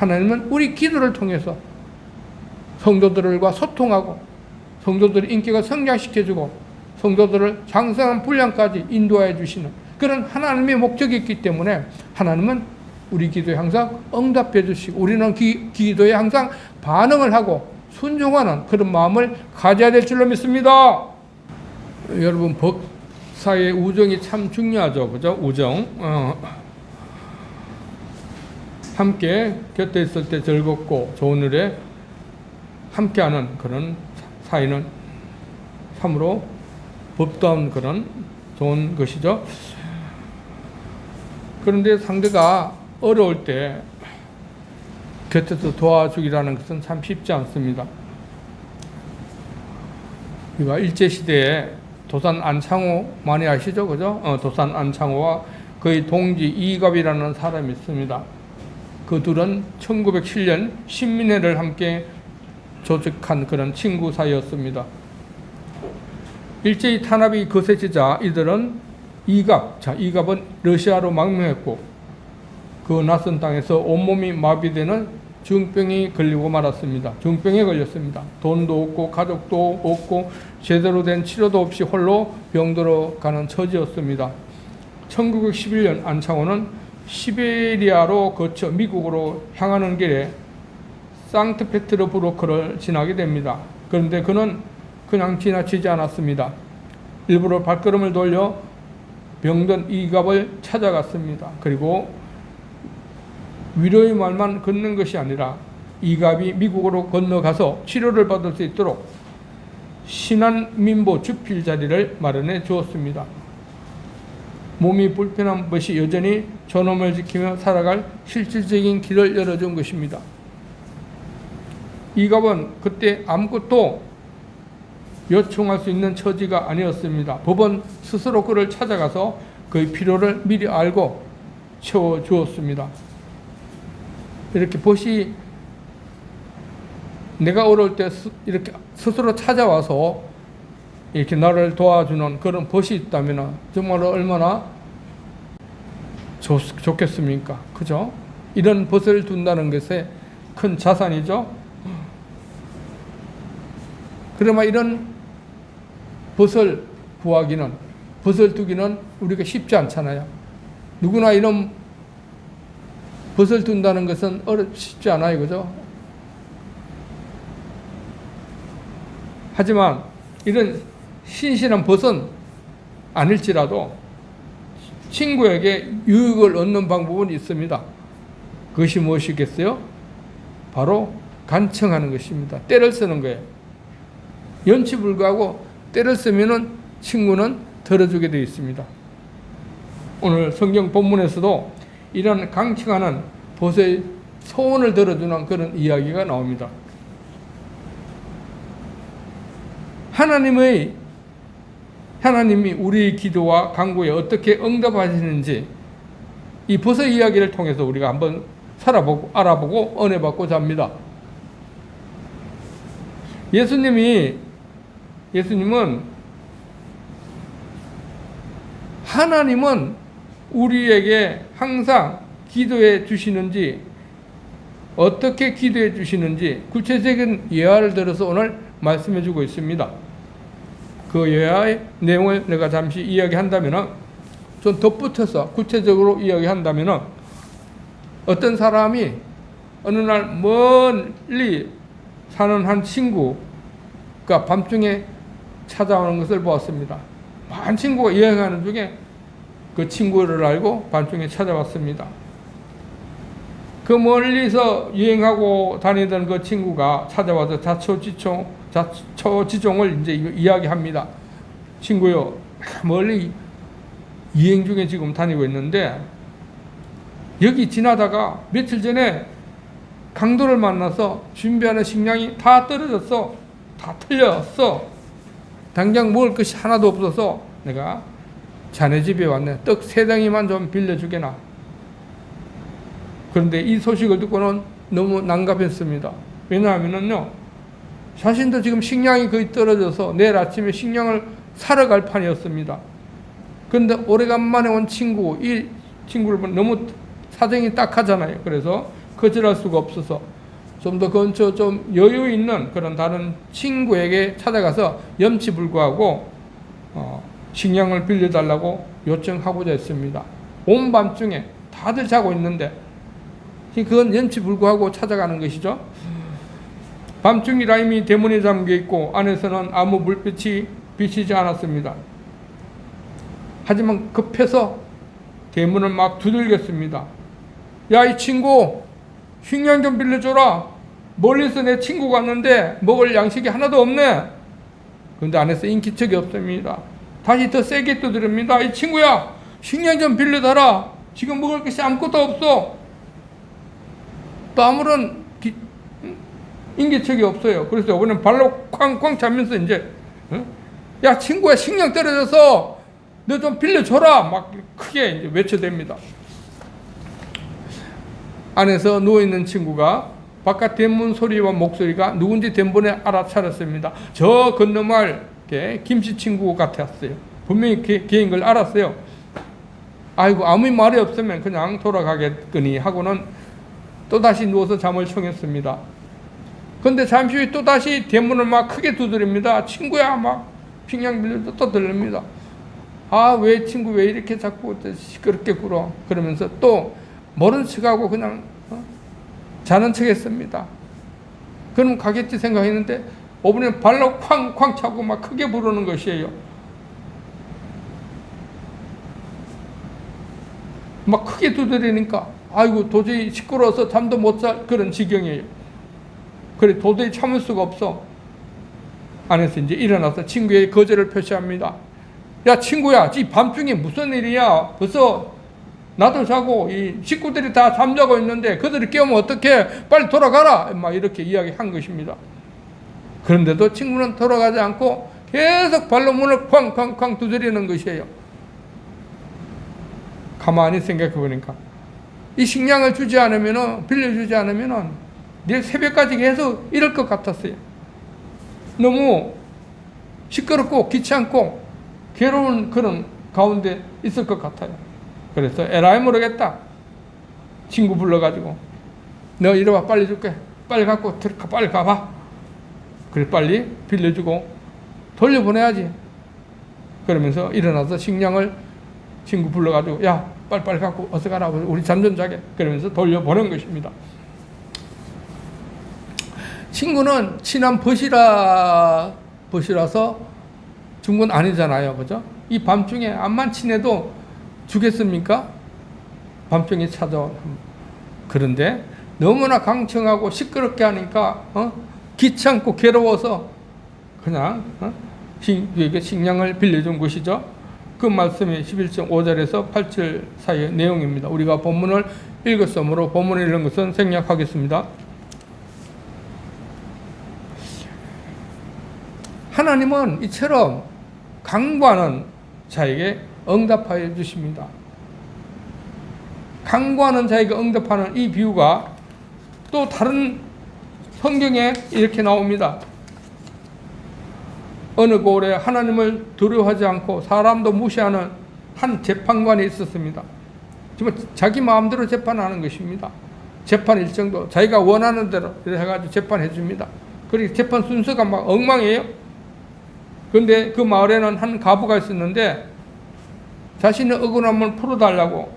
하나님은 우리 기도를 통해서 성도들과 소통하고 성도들의 인격을 성장시켜주고 성도들을 장성한 분량까지 인도해 주시는 그런 하나님의 목적이 있기 때문에 하나님은 우리 기도에 항상 응답해 주시고 우리는 기도에 항상 반응을 하고 순종하는 그런 마음을 가져야 될 줄로 믿습니다. 여러분, 법사의 우정이 참 중요하죠. 그죠? 우정. 함께 곁에 있을 때 즐겁고 좋은 일에 함께하는 그런 사이는 참으로 법다운 그런 좋은 것이죠. 그런데 상대가 어려울 때 곁에서 도와주기라는 것은 참 쉽지 않습니다. 우리가 일제시대에 도산 안창호 많이 아시죠? 그죠? 도산 안창호와 그의 동지 이갑이라는 사람이 있습니다. 그 둘은 1907년 신민회를 함께 조직한 그런 친구 사이였습니다. 일제히 탄압이 거세지자 이들은 이갑은 러시아로 망명했고 그 낯선 땅에서 온몸이 마비되는 중병이 걸리고 말았습니다. 중병에 걸렸습니다. 돈도 없고 가족도 없고 제대로 된 치료도 없이 홀로 병들어 가는 처지였습니다. 1911년 안창호는 시베리아로 거쳐 미국으로 향하는 길에 상트페테르부르크를 지나게 됩니다. 그런데 그는 그냥 지나치지 않았습니다. 일부러 발걸음을 돌려 병든 이갑을 찾아갔습니다. 그리고 위로의 말만 걷는 것이 아니라 이갑이 미국으로 건너가서 치료를 받을 수 있도록 신한민보 주필 자리를 마련해 주었습니다. 몸이 불편한 것이 여전히 존엄을 지키며 살아갈 실질적인 길을 열어준 것입니다. 이갑은 그때 아무것도 요청할 수 있는 처지가 아니었습니다. 법은 스스로 그를 찾아가서 그의 필요를 미리 알고 채워주었습니다. 이렇게 벗이 내가 어려울 때 이렇게 스스로 찾아와서 이렇게 나를 도와주는 그런 벗이 있다면 정말 얼마나 좋겠습니까? 그죠? 이런 벗을 둔다는 것에 큰 자산이죠. 그러나 이런 벗을 구하기는, 벗을 두기는 우리가 쉽지 않잖아요. 누구나 이런 벗을 둔다는 것은 쉽지 않아요. 그죠? 하지만 이런 신실한 벗은 아닐지라도 친구에게 유익을 얻는 방법은 있습니다. 그것이 무엇이겠어요? 바로 간청하는 것입니다. 때를 쓰는 거예요. 연치불가하고 때를 쓰면은 친구는 들어주게 되어 있습니다. 오늘 성경 본문에서도 이런 강청하는 벗의 소원을 들어주는 그런 이야기가 나옵니다. 하나님이 우리의 기도와 간구에 어떻게 응답하시는지 이 벗의 이야기를 통해서 우리가 한번 알아보고 은혜 받고자 합니다. 하나님은 우리에게 항상 기도해 주시는지, 어떻게 기도해 주시는지 구체적인 예화를 들어서 오늘 말씀해 주고 있습니다. 그 예화의 내용을 내가 잠시 이야기한다면, 좀 덧붙여서 구체적으로 이야기한다면, 어떤 사람이 어느 날 멀리 사는 한 친구가 밤중에 찾아오는 것을 보았습니다. 많은 친구가 여행하는 중에 그 친구를 알고 밤중에 찾아왔습니다. 그 멀리서 여행하고 다니던 그 친구가 찾아와서 자초지종을 이제 이야기합니다. 친구요, 멀리 여행 중에 지금 다니고 있는데 여기 지나다가 며칠 전에 강도를 만나서 준비하는 식량이 다 떨어졌어. 다 틀렸어. 당장 먹을 것이 하나도 없어서 내가 자네 집에 왔네. 떡 3덩이만 좀 빌려주게나. 그런데 이 소식을 듣고는 너무 난감했습니다. 왜냐하면요, 자신도 지금 식량이 거의 떨어져서 내일 아침에 식량을 사러 갈 판이었습니다. 그런데 오래간만에 온 친구, 이 친구를 보면 너무 사정이 딱하잖아요. 그래서 거절할 수가 없어서 좀 더 근처 좀 여유 있는 그런 다른 친구에게 찾아가서 염치불구하고 식량을 빌려달라고 요청하고자 했습니다. 온 밤중에 다들 자고 있는데 그건 염치불구하고 찾아가는 것이죠. 밤중이라 이미 대문이 잠겨 있고 안에서는 아무 불빛이 비치지 않았습니다. 하지만 급해서 대문을 막 두들겼습니다. 야, 이 친구, 식량 좀 빌려줘라. 멀리서 내 친구가 왔는데 먹을 양식이 하나도 없네. 그런데 안에서 인기척이 없습니다. 다시 더 세게 두드립니다. 이 친구야, 식량 좀 빌려달라. 지금 먹을 것이 아무것도 없어. 또 아무런 인기척이 없어요. 그래서 이번엔 발로 쾅쾅 차면서 이제 야, 친구야, 식량 떨어져서 너 좀 빌려줘라. 막 크게 이제 외쳐댑니다. 안에서 누워있는 친구가 바깥 대문 소리와 목소리가 누군지 된번에 알아차렸습니다. 저 건너말 김씨 친구 같았어요. 분명히 걔인 걸 알았어요. 아이고, 아무 말이 없으면 그냥 돌아가겠거니 하고는 또다시 누워서 잠을 청했습니다. 그런데 잠시 후에 또다시 대문을 막 크게 두드립니다. 친구야, 막 식량 빌려줘. 또 들립니다. 아, 왜 친구 왜 이렇게 자꾸 시끄럽게 굴어. 그러면서 또 모른 척하고 그냥 자는 척 했습니다. 그럼 가겠지 생각했는데 5분에 발로 쾅쾅 차고 막 크게 부르는 것이에요. 막 크게 두드리니까 아이고, 도저히 시끄러워서 잠도 못 잘 그런 지경이에요. 그래, 도저히 참을 수가 없어. 안에서 이제 일어나서 친구의 거절을 표시합니다. 야, 친구야, 이 밤중에 무슨 일이야? 벌써 나도 자고 이 식구들이 다 잠자고 있는데 그들이 깨우면 어떡해? 빨리 돌아가라. 막 이렇게 이야기한 것입니다. 그런데도 친구는 돌아가지 않고 계속 발로 문을 쾅쾅쾅 두드리는 것이에요. 가만히 생각해 보니까 이 식량을 주지 않으면은, 빌려주지 않으면은 내일 새벽까지 계속 이럴 것 같았어요. 너무 시끄럽고 귀찮고 괴로운 그런 가운데 있을 것 같아요. 그래서 에라이 모르겠다. 친구 불러가지고 너 이리 와, 빨리 줄게. 빨리 갖고 들어가, 빨리 가봐. 그래, 빨리 빌려주고 돌려보내야지. 그러면서 일어나서 식량을 친구 불러가지고 야, 빨리 갖고 어서 가라. 우리 잠 좀 자게. 그러면서 돌려보낸 것입니다. 친구는 친한 벗이라서 준 건 아니잖아요. 그죠? 이 밤중에 암만 친해도 주겠습니까? 밤중에 찾아온. 그런데 너무나 강청하고 시끄럽게 하니까 귀찮고 괴로워서 그냥 식량을 빌려준 것이죠. 그 말씀이 11장 5절에서 8절 사이의 내용입니다. 우리가 본문을 읽었으므로 본문에 이런 것은 생략하겠습니다. 하나님은 이처럼 강구하는 자에게 응답하여 주십니다. 강구하는 자에게 응답하는 이 비유가 또 다른 성경에 이렇게 나옵니다. 어느 고을에 하나님을 두려워하지 않고 사람도 무시하는 한 재판관이 있었습니다. 정말 자기 마음대로 재판하는 것입니다. 재판 일정도 자기가 원하는 대로 해가지고 재판해 줍니다. 그리고 재판 순서가 막 엉망이에요. 그런데 그 마을에는 한 과부가 있었는데 자신의 억울함을 풀어달라고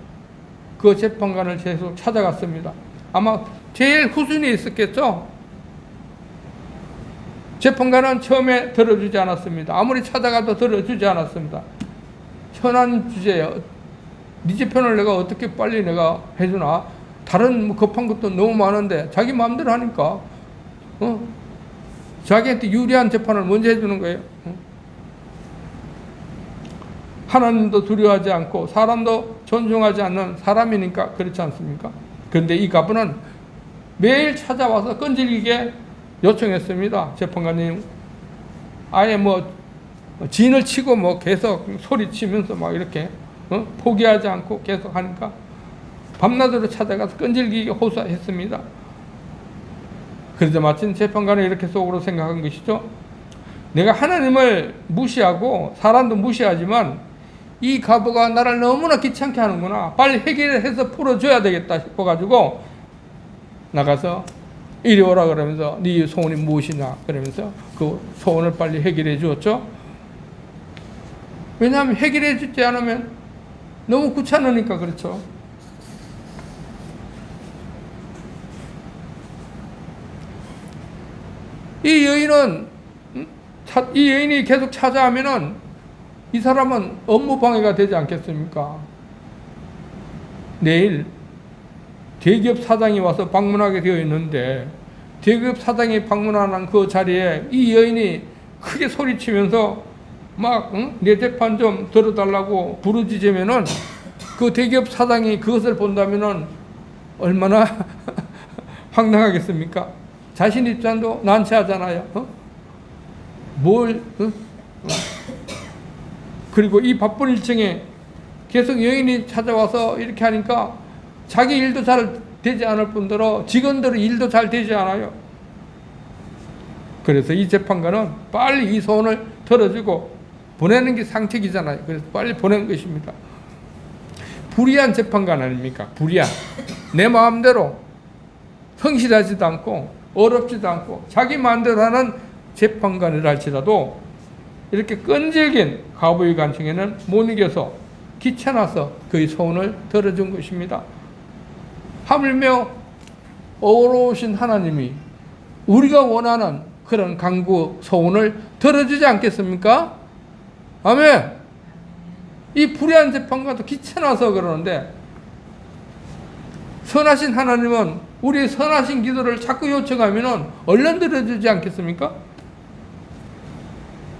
그 재판관을 계속 찾아갔습니다. 아마 제일 후순위에 있었겠죠. 재판관은 처음에 들어주지 않았습니다. 아무리 찾아가도 들어주지 않았습니다. 현안 주제예요. 네 재판을 내가 어떻게 빨리 내가 해주나. 다른 뭐 급한 것도 너무 많은데 자기 마음대로 하니까 자기한테 유리한 재판을 먼저 해주는 거예요. 하나님도 두려워하지 않고 사람도 존중하지 않는 사람이니까 그렇지 않습니까? 그런데 이 과부는 매일 찾아와서 끈질기게 요청했습니다. 재판관님, 아예 뭐 진을 치고 뭐 계속 소리치면서 막 이렇게 포기하지 않고 계속 하니까 밤낮으로 찾아가서 끈질기게 호소했습니다. 그래서 마침 재판관은 이렇게 속으로 생각한 것이죠. 내가 하나님을 무시하고 사람도 무시하지만 이 과부가 나를 너무나 귀찮게 하는구나. 빨리 해결해서 풀어줘야 되겠다 싶어가지고 나가서 이리 오라 그러면서 네 소원이 무엇이냐 그러면서 그 소원을 빨리 해결해 주었죠. 왜냐하면 해결해 주지 않으면 너무 귀찮으니까 그렇죠. 이 여인이 계속 찾아오면은 이 사람은 업무 방해가 되지 않겠습니까? 내일 대기업 사장이 와서 방문하게 되어 있는데 대기업 사장이 방문하는 그 자리에 이 여인이 크게 소리치면서 막 내 재판 좀 들어달라고 부르짖으면은 그 대기업 사장이 그것을 본다면은 얼마나 황당하겠습니까? 자신 입장도 난처하잖아요. 그리고 이 바쁜 일정에 계속 여인이 찾아와서 이렇게 하니까 자기 일도 잘 되지 않을 뿐더러 직원들의 일도 잘 되지 않아요. 그래서 이 재판관은 빨리 이 소원을 들어주고 보내는 게 상책이잖아요. 그래서 빨리 보낸 것입니다. 불의한 재판관 아닙니까? 불의한. 내 마음대로 성실하지도 않고 어렵지도 않고 자기 마음대로 하는 재판관이라 할지라도 이렇게 끈질긴 가부의 간청에는 못 이겨서 귀찮아서 그의 소원을 들어준 것입니다. 하물며 어려우신 하나님이 우리가 원하는 그런 간구 소원을 들어주지 않겠습니까? 아멘. 이 불의한 재판관도 귀찮아서 그러는데 선하신 하나님은 우리의 선하신 기도를 자꾸 요청하면 얼른 들어주지 않겠습니까?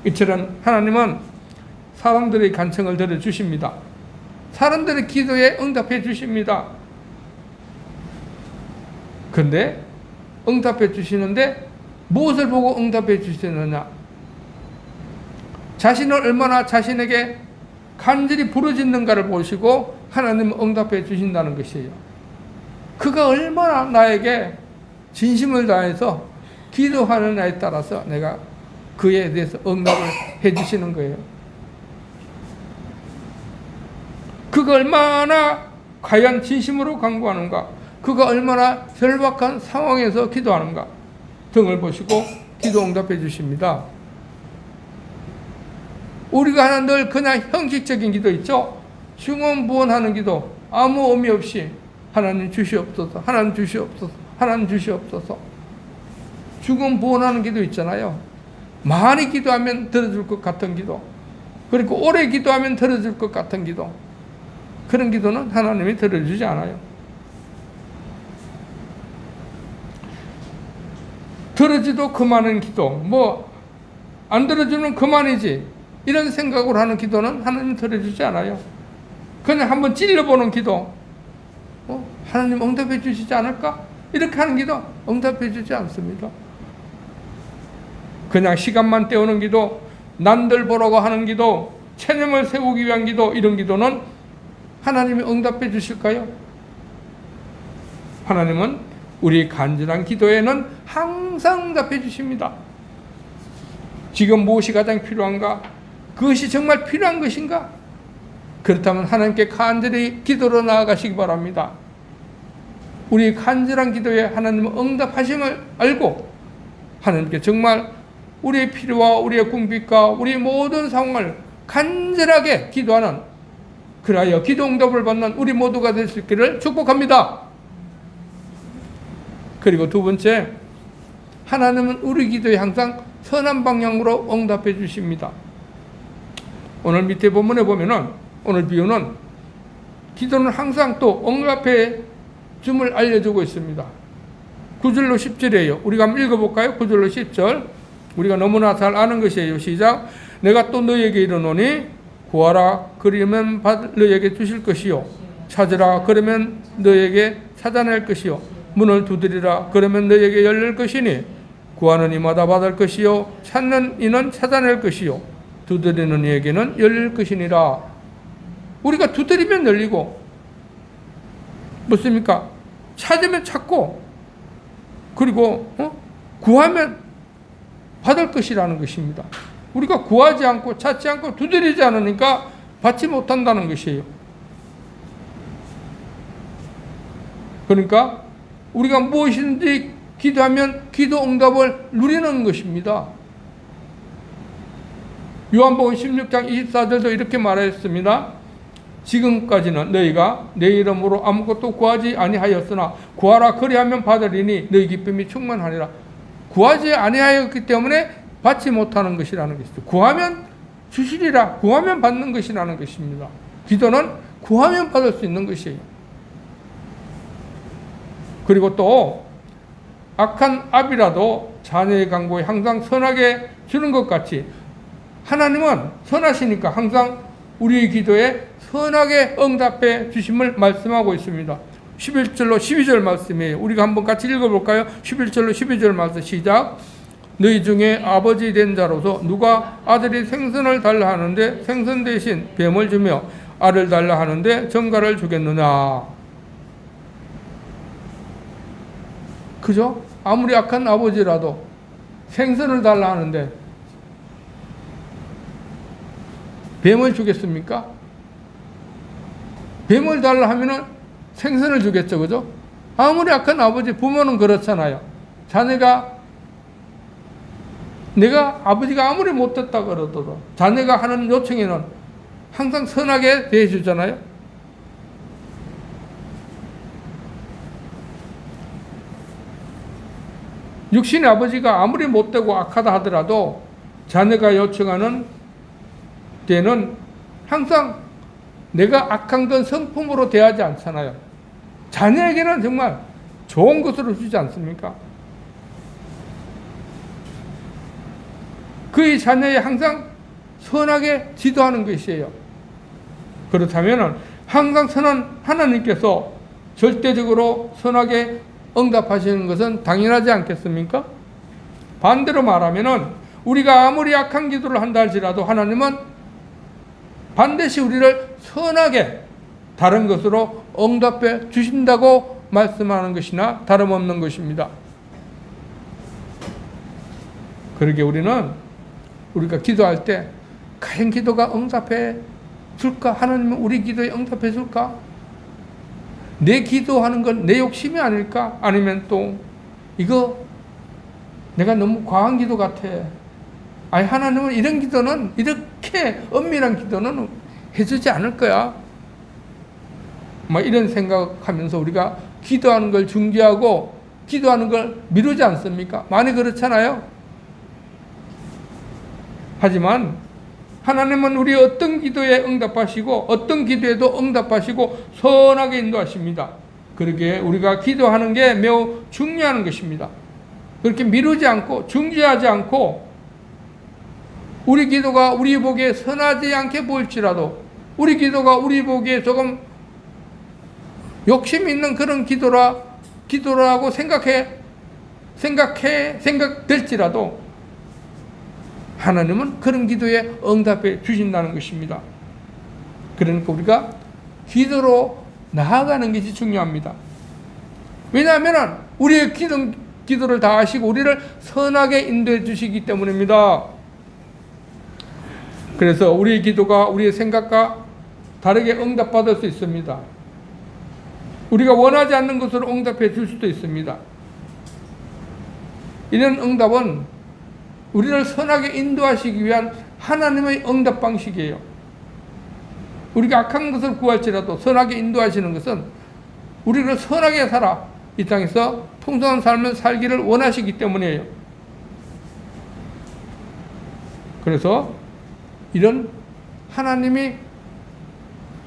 이처럼 하나님은 사람들의 간청을 들어주십니다. 사람들의 기도에 응답해 주십니다. 그런데 응답해 주시는데 무엇을 보고 응답해 주시느냐? 자신을 얼마나 자신에게 간절히 부르짖는가를 보시고 하나님은 응답해 주신다는 것이에요. 그가 얼마나 나에게 진심을 다해서 기도하느냐에 따라서 내가 그에 대해서 응답을 해 주시는 거예요. 그가 얼마나 과연 진심으로 간구하는가, 그가 얼마나 절박한 상황에서 기도하는가 등을 보시고 기도 응답해 주십니다. 우리가 하는 늘 그냥 형식적인 기도 있죠. 중언부언하는 기도, 아무 의미 없이 하나님 주시옵소서, 하나님 주시옵소서, 하나님 주시옵소서. 중언부언하는 기도 있잖아요. 많이 기도하면 들어줄 것 같은 기도, 그리고 오래 기도하면 들어줄 것 같은 기도, 그런 기도는 하나님이 들어주지 않아요. 들어주도 그만한 기도, 안 들어주면 그만이지, 이런 생각으로 하는 기도는 하나님 들어주지 않아요. 그냥 한번 찔러보는 기도, 하나님 응답해 주시지 않을까? 이렇게 하는 기도 응답해 주지 않습니다. 그냥 시간만 때우는 기도, 남들 보라고 하는 기도, 체념을 세우기 위한 기도, 이런 기도는 하나님이 응답해 주실까요? 하나님은 우리 간절한 기도에는 항상 응답해 주십니다. 지금 무엇이 가장 필요한가? 그것이 정말 필요한 것인가? 그렇다면 하나님께 간절히 기도로 나아가시기 바랍니다. 우리 간절한 기도에 하나님은 응답하심을 알고 하나님께 정말 우리의 필요와 우리의 궁핍과 우리의 모든 상황을 간절하게 기도하는, 그리하여 기도 응답을 받는 우리 모두가 될 수 있기를 축복합니다. 그리고 두 번째, 하나님은 우리 기도에 항상 선한 방향으로 응답해 주십니다. 오늘 밑에 본문에 보면은 오늘 비유는 기도는 항상 또 응답해 줌을 알려주고 있습니다. 9절로 10절이에요. 우리가 한번 읽어볼까요? 9절로 10절. 우리가 너무나 잘 아는 것이에요. 시작. 내가 또 너에게 이르노니 구하라 그러면 너에게 주실 것이요, 찾으라 그러면 너에게 찾아낼 것이요, 문을 두드리라 그러면 너에게 열릴 것이니 구하는 이마다 받을 것이요, 찾는 이는 찾아낼 것이요, 두드리는 이에게는 열릴 것이니라. 우리가 두드리면 열리고, 무엇입니까? 찾으면 찾고, 그리고 구하면 받을 것이라는 것입니다. 우리가 구하지 않고 찾지 않고 두드리지 않으니까 받지 못한다는 것이에요. 그러니까 우리가 무엇이든지 기도하면 기도 응답을 누리는 것입니다. 요한복음 16장 24절도 이렇게 말했습니다. 지금까지는 너희가 내 이름으로 아무것도 구하지 아니하였으나 구하라 그리하면 받으리니 너희 기쁨이 충만하리라. 구하지 아니하였기 때문에 받지 못하는 것이라는 것이죠. 구하면 주시리라. 구하면 받는 것이라는 것입니다. 기도는 구하면 받을 수 있는 것이에요. 그리고 또 악한 아비라도 자녀의 간구에 항상 선하게 주는 것 같이 하나님은 선하시니까 항상 우리의 기도에 선하게 응답해 주심을 말씀하고 있습니다. 11절로 12절 말씀이에요. 우리가 한번 같이 읽어볼까요? 11절로 12절 말씀 시작. 너희 중에 아버지 된 자로서 누가 아들이 생선을 달라 하는데 생선 대신 뱀을 주며 알을 달라 하는데 정갈을 주겠느냐. 그죠? 아무리 악한 아버지라도 생선을 달라 하는데 뱀을 주겠습니까? 뱀을 달라 하면은 생선을 주겠죠, 그죠? 아무리 악한 아버지, 부모는 그렇잖아요. 자녀가, 내가 아버지가 아무리 못됐다 그러더라도 자녀가 하는 요청에는 항상 선하게 대해주잖아요. 육신의 아버지가 아무리 못되고 악하다 하더라도 자녀가 요청하는 때는 항상 내가 악한 건 성품으로 대하지 않잖아요. 자녀에게는 정말 좋은 것으로 주지 않습니까? 그의 자녀에 항상 선하게 지도하는 것이에요. 그렇다면 항상 선한 하나님께서 절대적으로 선하게 응답하시는 것은 당연하지 않겠습니까? 반대로 말하면 우리가 아무리 악한 기도를 한다 할지라도 하나님은 반드시 우리를 선하게 다른 것으로 응답해 주신다고 말씀하는 것이나 다름없는 것입니다. 그러게 우리가 기도할 때 과연 기도가 응답해 줄까? 하나님은 우리 기도에 응답해 줄까? 내 기도하는 건 내 욕심이 아닐까? 아니면 또 이거 내가 너무 과한 기도 같아. 아니 하나님은 이런 기도는, 이렇게 엄밀한 기도는 해주지 않을 거야. 이런 생각하면서 우리가 기도하는 걸 중지하고 기도하는 걸 미루지 않습니까? 많이 그렇잖아요. 하지만 하나님은 우리 어떤 기도에 응답하시고 어떤 기도에도 응답하시고 선하게 인도하십니다. 그렇게 우리가 기도하는 게 매우 중요한 것입니다. 그렇게 미루지 않고 중지하지 않고 우리 기도가 우리 보기에 선하지 않게 보일지라도 우리 기도가 우리 보기에 조금 욕심 있는 그런 기도라고 생각될지라도 하나님은 그런 기도에 응답해 주신다는 것입니다. 그러니까 우리가 기도로 나아가는 것이 중요합니다. 왜냐하면 우리의 기도를 다 아시고 우리를 선하게 인도해 주시기 때문입니다. 그래서 우리의 기도가 우리의 생각과 다르게 응답받을 수 있습니다. 우리가 원하지 않는 것으로 응답해 줄 수도 있습니다. 이런 응답은 우리를 선하게 인도하시기 위한 하나님의 응답 방식이에요. 우리가 악한 것을 구할지라도 선하게 인도하시는 것은 우리를 선하게 살아 이 땅에서 풍성한 삶을 살기를 원하시기 때문이에요. 그래서 이런 하나님이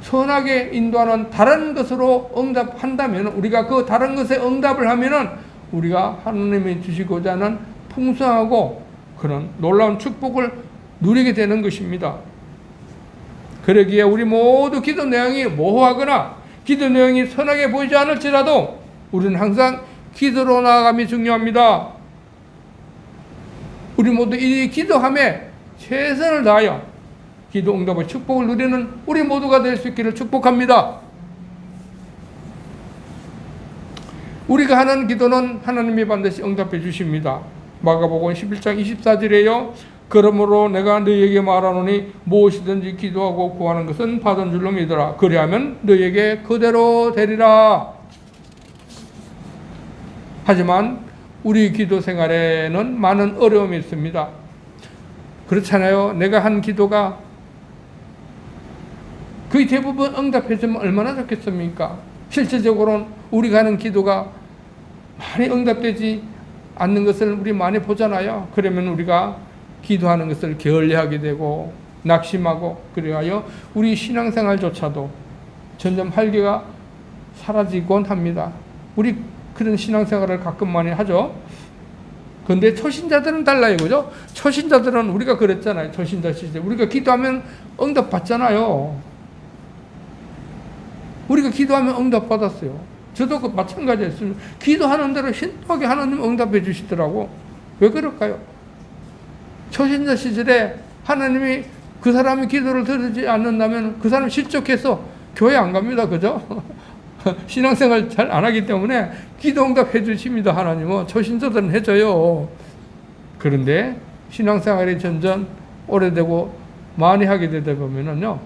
선하게 인도하는 다른 것으로 응답한다면 우리가 그 다른 것에 응답을 하면은 우리가 하나님이 주시고자 하는 풍성하고 그런 놀라운 축복을 누리게 되는 것입니다. 그러기에 우리 모두 기도 내용이 모호하거나 기도 내용이 선하게 보이지 않을지라도 우리는 항상 기도로 나아감이 중요합니다. 우리 모두 이 기도함에 최선을 다하여 기도 응답의 축복을 누리는 우리 모두가 될 수 있기를 축복합니다. 우리가 하는 기도는 하나님이 반드시 응답해 주십니다. 마가복음 11장 24절에요. 그러므로 내가 너희에게 말하노니 무엇이든지 기도하고 구하는 것은 받은 줄로 믿으라. 그리하면 너희에게 그대로 되리라. 하지만 우리 기도 생활에는 많은 어려움이 있습니다. 그렇잖아요. 내가 한 기도가 거의 대부분 응답해주면 얼마나 좋겠습니까? 실제적으로는 우리가 하는 기도가 많이 응답되지 않는 것을 우리 많이 보잖아요. 그러면 우리가 기도하는 것을 게을리하게 되고 낙심하고, 그래야 우리 신앙생활조차도 점점 활기가 사라지곤 합니다. 우리 그런 신앙생활을 가끔 많이 하죠. 근데 초신자들은 달라요. 그죠? 초신자들은 우리가 그랬잖아요. 초신자 시절. 우리가 기도하면 응답 받잖아요. 우리가 기도하면 응답 받았어요. 저도 그 마찬가지였어요. 기도하는 대로 신속하게 하나님 응답해 주시더라고. 왜 그럴까요? 초신자 시절에 하나님이 그 사람이 기도를 들으지 않는다면 그 사람 실족해서 교회 안 갑니다. 그죠? 신앙생활 잘 안 하기 때문에 기도 응답해 주십니다. 하나님은. 초신자들은 해줘요. 그런데 신앙생활이 점점 오래되고 많이 하게 되다 보면은요,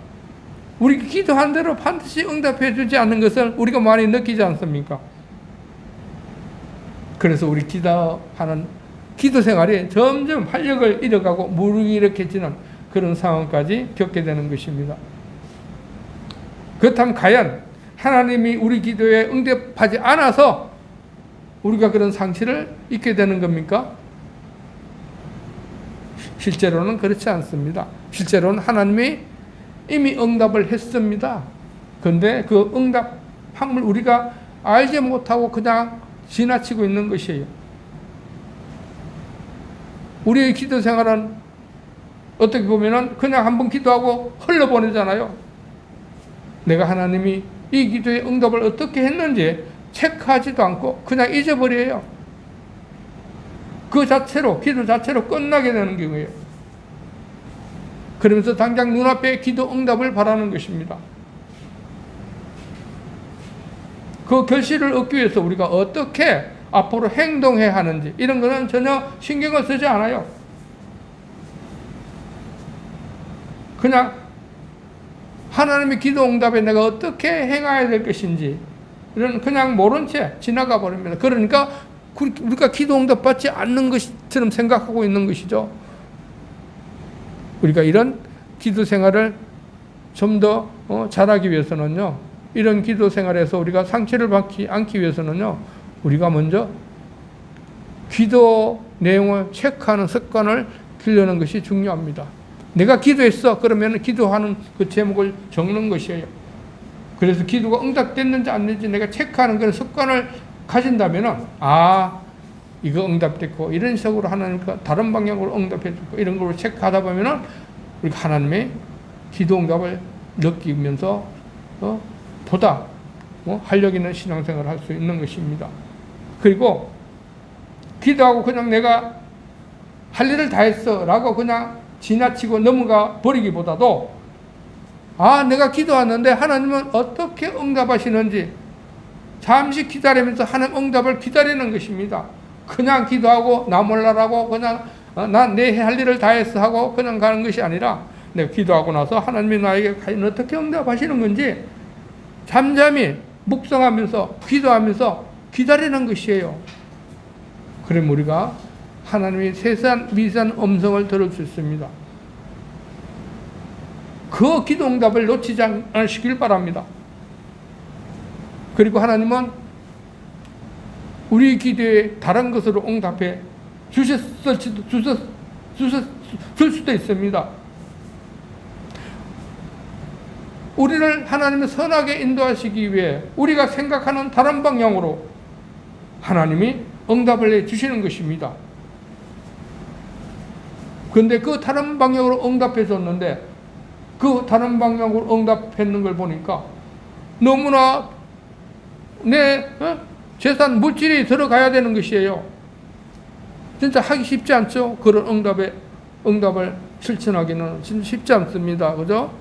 우리 기도한 대로 반드시 응답해 주지 않는 것을 우리가 많이 느끼지 않습니까? 그래서 우리 기도하는 기도 생활이 점점 활력을 잃어가고 무기력해지는 그런 상황까지 겪게 되는 것입니다. 그렇다면 과연 하나님이 우리 기도에 응답하지 않아서 우리가 그런 상처를 입게 되는 겁니까? 실제로는 그렇지 않습니다. 실제로는 하나님이 이미 응답을 했습니다. 그런데 그 응답함을 우리가 알지 못하고 그냥 지나치고 있는 것이에요. 우리의 기도 생활은 어떻게 보면은 그냥 한번 기도하고 흘러보내잖아요. 내가 하나님이 이 기도의 응답을 어떻게 했는지 체크하지도 않고 그냥 잊어버려요. 그 자체로, 기도 자체로 끝나게 되는 경우예요. 그러면서 당장 눈앞에 기도 응답을 바라는 것입니다. 그 결실을 얻기 위해서 우리가 어떻게 앞으로 행동해야 하는지 이런 거는 전혀 신경을 쓰지 않아요. 그냥 하나님의 기도 응답에 내가 어떻게 행해야 될 것인지 이런 그냥 모른 채 지나가 버립니다. 그러니까 우리가 기도 응답 받지 않는 것처럼 생각하고 있는 것이죠. 우리가 이런 기도 생활을 좀 더 잘하기 위해서는요, 이런 기도 생활에서 우리가 상처를 받지 않기 위해서는요, 우리가 먼저 기도 내용을 체크하는 습관을 기르는 것이 중요합니다. 내가 기도했어. 그러면 기도하는 그 제목을 적는 것이에요. 그래서 기도가 응답됐는지 안 됐는지 내가 체크하는 그런 습관을 가진다면, 이거 응답됐고, 이런 식으로 하나님과 다른 방향으로 응답해주고, 이런 걸로 체크하다 보면은, 우리가 하나님의 기도 응답을 느끼면서, 보다, 활력 있는 신앙생활을 할 수 있는 것입니다. 그리고, 기도하고 그냥 내가 할 일을 다 했어. 라고 그냥 지나치고 넘어가 버리기보다도, 내가 기도하는데 하나님은 어떻게 응답하시는지 잠시 기다리면서 하나님 응답을 기다리는 것입니다. 그냥 기도하고 나 몰라라고 그냥 난 내 할 일을 다 했어 하고 그냥 가는 것이 아니라, 내가 기도하고 나서 하나님이 나에게 과연 어떻게 응답하시는 건지 잠잠히 묵상하면서 기도하면서 기다리는 것이에요. 그럼 우리가 하나님의 세상 미세한 음성을 들을 수 있습니다. 그 기도 응답을 놓치지 않으시길 바랍니다. 그리고 하나님은 우리 기도에 다른 것으로 응답해 주실 수도 있습니다. 우리를 하나님의 선하게 인도하시기 위해 우리가 생각하는 다른 방향으로 하나님이 응답을 해 주시는 것입니다. 그런데 그 다른 방향으로 응답해 줬는데, 그 다른 방향으로 응답했는 걸 보니까 너무나 내 재산 물질이 들어가야 되는 것이에요. 진짜 하기 쉽지 않죠? 그런 응답을 실천하기는 진짜 쉽지 않습니다. 그죠?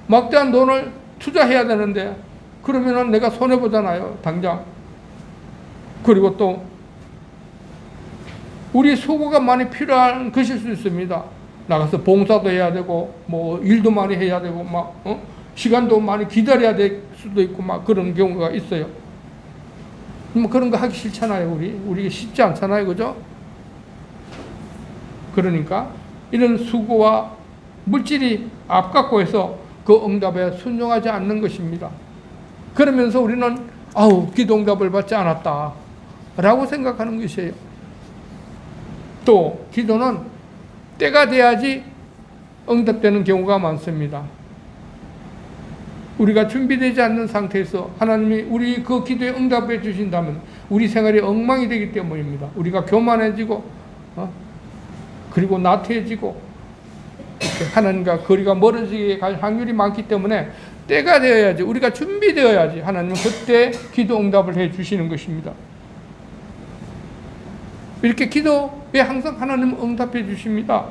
막대한 돈을 투자해야 되는데, 그러면은 내가 손해보잖아요, 당장. 그리고 또, 우리 수고가 많이 필요한 것일 수 있습니다. 나가서 봉사도 해야 되고, 일도 많이 해야 되고, 시간도 많이 기다려야 될 수도 있고, 그런 경우가 있어요. 뭐 그런 거 하기 싫잖아요. 우리 쉽지 않잖아요. 그죠? 그러니까 이런 수고와 물질이 앞갖고 해서 그 응답에 순종하지 않는 것입니다. 그러면서 우리는 기도 응답을 받지 않았다 라고 생각하는 것이에요. 또 기도는 때가 돼야지 응답되는 경우가 많습니다. 우리가 준비되지 않는 상태에서 하나님이 우리 그 기도에 응답해 주신다면 우리 생활이 엉망이 되기 때문입니다. 우리가 교만해지고 그리고 나태해지고 하나님과 거리가 멀어지게 갈 확률이 많기 때문에 때가 되어야지, 우리가 준비되어야지 하나님은 그때 기도 응답을 해 주시는 것입니다. 이렇게 기도에 항상 하나님은 응답해 주십니다.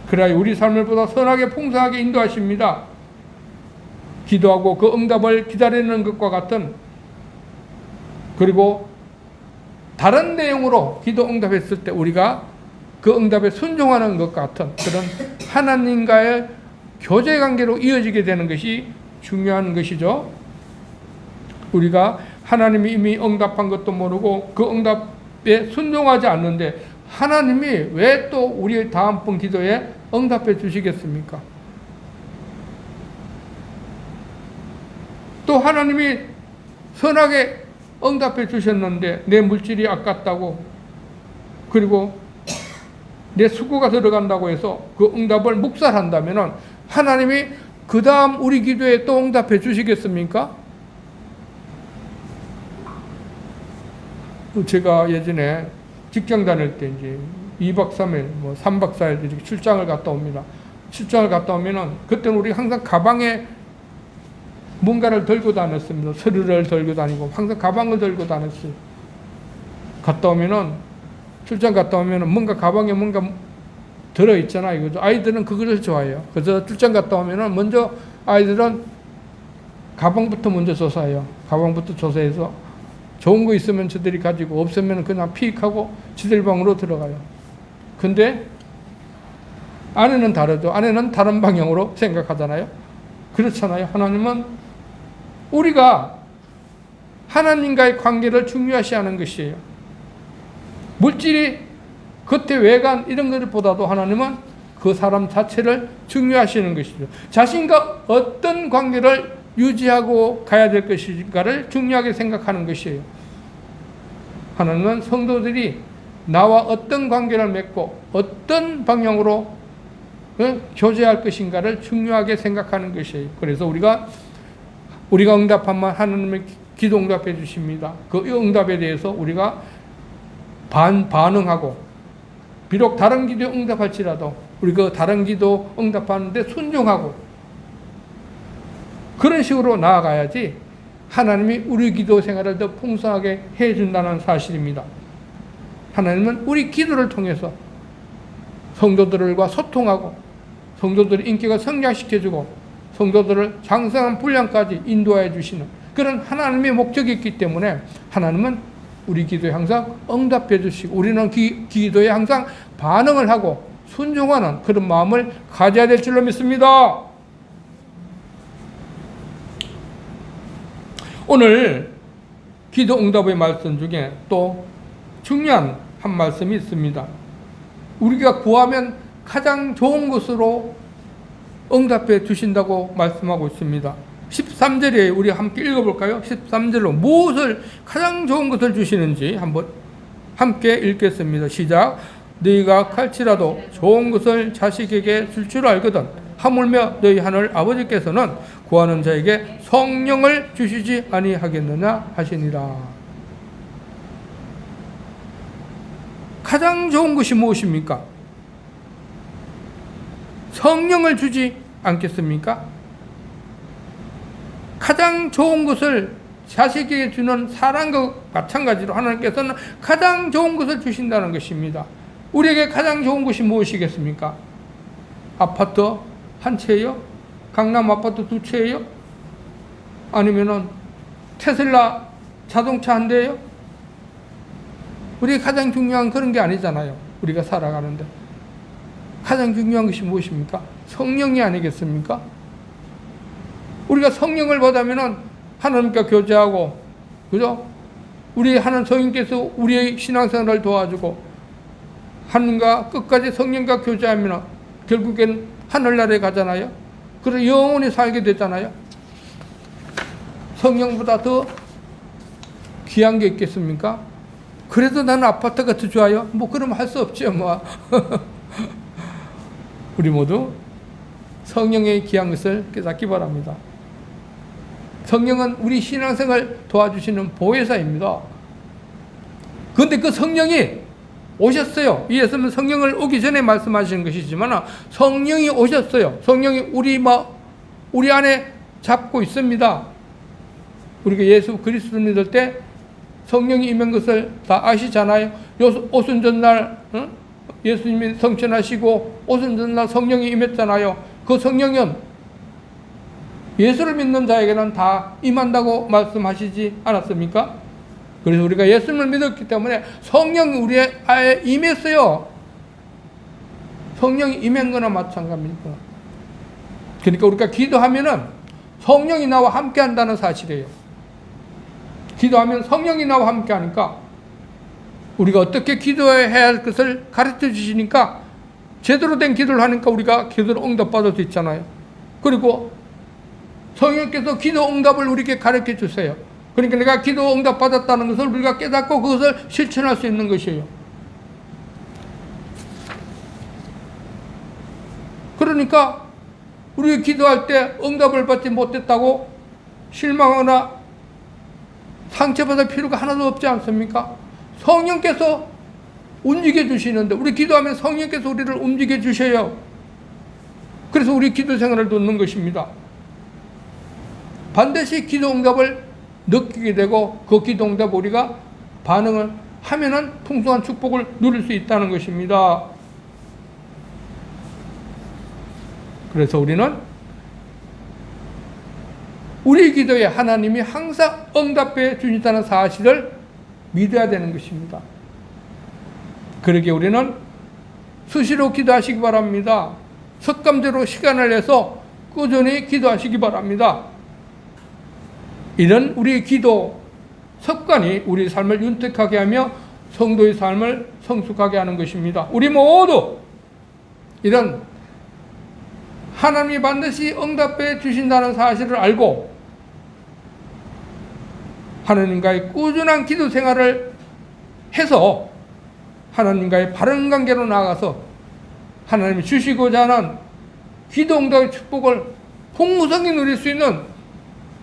그래야 우리 삶을 보다 선하게 풍성하게 인도하십니다. 기도하고 그 응답을 기다리는 것과 같은, 그리고 다른 내용으로 기도 응답했을 때 우리가 그 응답에 순종하는 것 같은 그런 하나님과의 교제 관계로 이어지게 되는 것이 중요한 것이죠. 우리가 하나님이 이미 응답한 것도 모르고 그 응답에 순종하지 않는데 하나님이 왜 또 우리의 다음번 기도에 응답해 주시겠습니까? 또 하나님이 선하게 응답해 주셨는데 내 물질이 아깝다고, 그리고 내 수고가 들어간다고 해서 그 응답을 묵살한다면 하나님이 그 다음 우리 기도에 또 응답해 주시겠습니까? 제가 예전에 직장 다닐 때 이제 2박 3일, 3박 4일 이렇게 출장을 갔다 옵니다. 출장을 갔다 오면은 그때는 우리 항상 가방에 뭔가를 들고 다녔습니다. 서류를 들고 다니고 항상 가방을 들고 다녔어요. 갔다 오면은, 출장 갔다 오면은 뭔가 가방에 뭔가 들어있잖아요. 그죠? 아이들은 그걸 좋아해요. 그래서 출장 갔다 오면은 먼저 아이들은 가방부터 먼저 조사해요. 가방부터 조사해서 좋은 거 있으면 저들이 가지고 없으면 그냥 피익하고 지들 방으로 들어가요. 근데 아내는 다르죠. 아내는 다른 방향으로 생각하잖아요. 그렇잖아요. 하나님은 우리가 하나님과의 관계를 중요시 하는 것이에요. 물질이 겉에 외관 이런 것보다도 하나님은 그 사람 자체를 중요하시는 것이죠. 자신과 어떤 관계를 유지하고 가야 될 것인가를 중요하게 생각하는 것이에요. 하나님은 성도들이 나와 어떤 관계를 맺고 어떤 방향으로 교제할 것인가를 중요하게 생각하는 것이에요. 그래서 우리가 응답하면 하나님의 기도 응답해 주십니다. 그 응답에 대해서 우리가 반응하고, 비록 다른 기도에 응답할지라도 우리 그 다른 기도 응답하는데 순종하고 그런 식으로 나아가야지 하나님이 우리 기도 생활을 더 풍성하게 해준다는 사실입니다. 하나님은 우리 기도를 통해서 성도들과 소통하고 성도들의 인격을 성장시켜주고 성도들을 장성한 분량까지 인도해 주시는 그런 하나님의 목적이 있기 때문에 하나님은 우리 기도에 항상 응답해 주시고 우리는 기도에 항상 반응을 하고 순종하는 그런 마음을 가져야 될 줄로 믿습니다. 오늘 기도 응답의 말씀 중에 또 중요한 한 말씀이 있습니다. 우리가 구하면 가장 좋은 것으로 응답해 주신다고 말씀하고 있습니다. 13절에 우리 함께 읽어볼까요? 13절로 무엇을 가장 좋은 것을 주시는지 한번 함께 읽겠습니다. 시작. 너희가 갈지라도 좋은 것을 자식에게 줄 줄 알거든 하물며 너희 하늘 아버지께서는 구하는 자에게 성령을 주시지 아니하겠느냐 하시니라. 가장 좋은 것이 무엇입니까? 성령을 주지 않겠습니까? 가장 좋은 것을 자식에게 주는 사랑과 마찬가지로 하나님께서는 가장 좋은 것을 주신다는 것입니다. 우리에게 가장 좋은 것이 무엇이겠습니까? 아파트 한 채예요? 강남 아파트 2채예요? 아니면은 테슬라 자동차 한 대예요? 우리가 가장 중요한 그런 게 아니잖아요. 우리가 살아가는데 가장 중요한 것이 무엇입니까? 성령이 아니겠습니까? 우리가 성령을 받으면은 하나님과 교제하고, 그죠? 우리 하나님 성령께서 우리의 신앙생활을 도와주고 하나님과 끝까지 성령과 교제하면 결국엔 하늘나라에 가잖아요. 그래서 영원히 살게 되잖아요. 성령보다 더 귀한 게 있겠습니까? 그래도 나는 아파트가 더 좋아요. 뭐 그러면 할 수 없죠. 뭐. 우리 모두 성령의 귀한 것을 깨닫기 바랍니다. 성령은 우리 신앙생활 도와주시는 보혜사입니다. 그런데 그 성령이 오셨어요. 예수님은 성령을 오기 전에 말씀하시는 것이지만 성령이 오셨어요. 성령이 우리 안에 잡고 있습니다. 우리가 예수 그리스도 믿을 때 성령이 임한 것을 다 아시잖아요. 오순절날 예수님이 성천하시고 오순절날 성령이 임했잖아요. 그 성령은 예수를 믿는 자에게는 다 임한다고 말씀하시지 않았습니까? 그래서 우리가 예수님을 믿었기 때문에 성령이 우리의 아에 임했어요. 성령이 임한 거나 마찬가지입니다. 그러니까 우리가 기도하면은 성령이 나와 함께 한다는 사실이에요. 기도하면 성령이 나와 함께 하니까 우리가 어떻게 기도해야 할 것을 가르쳐 주시니까 제대로 된 기도를 하니까 우리가 기도를 응답받을 수 있잖아요. 그리고 성령께서 기도 응답을 우리에게 가르쳐 주세요. 그러니까 내가 기도 응답 받았다는 것을 우리가 깨닫고 그것을 실천할 수 있는 것이에요. 그러니까 우리가 기도할 때 응답을 받지 못했다고 실망하거나 상처받을 필요가 하나도 없지 않습니까? 성령께서 움직여 주시는데 우리 기도하면 성령께서 우리를 움직여 주셔요. 그래서 우리 기도 생활을 돕는 것입니다. 반드시 기도 응답을 느끼게 되고 그 기도 응답 우리가 반응을 하면은 풍성한 축복을 누릴 수 있다는 것입니다. 그래서 우리는 우리 기도에 하나님이 항상 응답해 주신다는 사실을 믿어야 되는 것입니다. 그러기에 우리는 수시로 기도하시기 바랍니다. 습관대로 시간을 내서 꾸준히 기도하시기 바랍니다. 이런 우리의 기도 습관이 우리 삶을 윤택하게 하며 성도의 삶을 성숙하게 하는 것입니다. 우리 모두 이런 하나님이 반드시 응답해 주신다는 사실을 알고 하나님과의 꾸준한 기도 생활을 해서 하나님과의 바른 관계로 나아가서 하나님이 주시고자 하는 기도 응답의 축복을 풍성히 누릴 수 있는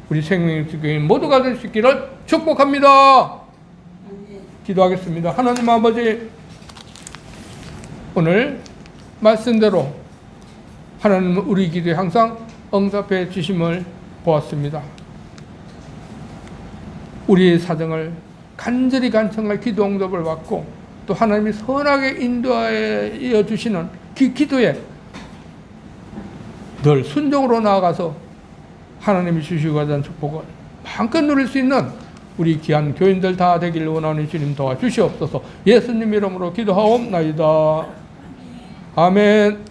우리 생명교인 모두가 될 수 있기를 축복합니다. 기도하겠습니다. 하나님 아버지, 오늘 말씀대로 하나님은 우리 기도에 항상 응답해 주심을 보았습니다. 우리의 사정을 간절히 간청할 기도 응답을 받고 또 하나님이 선하게 인도하여 주시는 기도에 늘 순종으로 나아가서 하나님이 주시고자 하는 축복을 마음껏 누릴 수 있는 우리 귀한 교인들 다 되길 원하는 주님 도와주시옵소서. 예수님 이름으로 기도하옵나이다. 아멘.